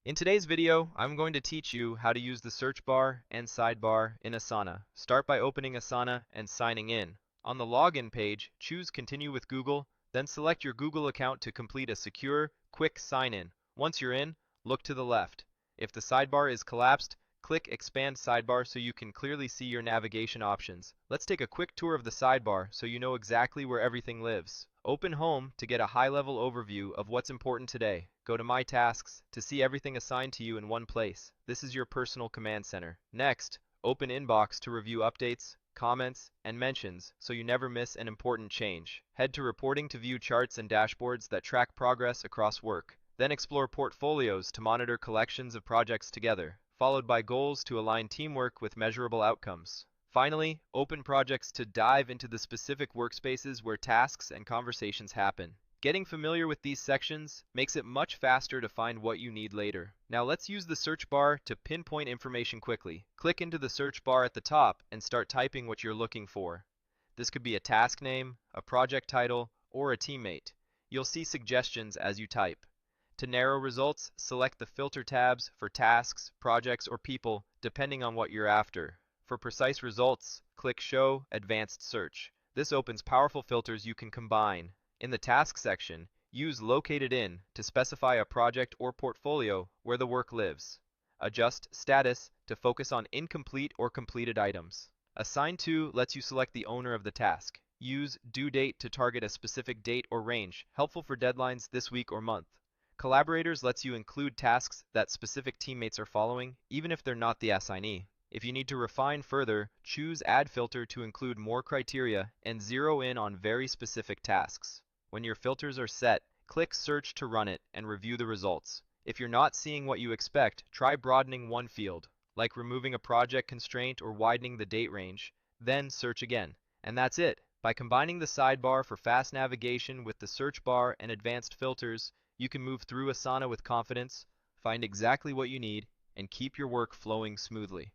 In today's video, I'm going to teach you how to use the search bar and sidebar in Asana. Start by opening Asana and signing in. On the login page, choose Continue with Google, then select your Google account to complete a secure, quick sign-in. Once you're in, look to the left. If the sidebar is collapsed, click Expand Sidebar so you can clearly see your navigation options. Let's take a quick tour of the sidebar so you know exactly where everything lives. Open Home to get a high-level overview of what's important today. Go to My Tasks to see everything assigned to you in one place. This is your personal command center. Next, open Inbox to review updates, comments, and mentions so you never miss an important change. Head to Reporting to view charts and dashboards that track progress across work. Then explore Portfolios to monitor collections of projects together, followed by Goals to align teamwork with measurable outcomes. Finally, open Projects to dive into the specific workspaces where tasks and conversations happen. Getting familiar with these sections makes it much faster to find what you need later. Now let's use the search bar to pinpoint information quickly. Click into the search bar at the top and start typing what you're looking for. This could be a task name, a project title, or a teammate. You'll see suggestions as you type. To narrow results, select the filter tabs for tasks, projects, or people, depending on what you're after. For precise results, click Show Advanced Search. This opens powerful filters you can combine. In the Task section, use Located In to specify a project or portfolio where the work lives. Adjust Status to focus on incomplete or completed items. Assign To lets you select the owner of the task. Use Due Date to target a specific date or range, helpful for deadlines this week or month. Collaborators lets you include tasks that specific teammates are following, even if they're not the assignee. If you need to refine further, choose Add Filter to include more criteria and zero in on very specific tasks. When your filters are set, click Search to run it and review the results. If you're not seeing what you expect, try broadening one field, like removing a project constraint or widening the date range, then search again. And that's it. By combining the sidebar for fast navigation with the search bar and advanced filters, you can move through Asana with confidence, find exactly what you need, and keep your work flowing smoothly.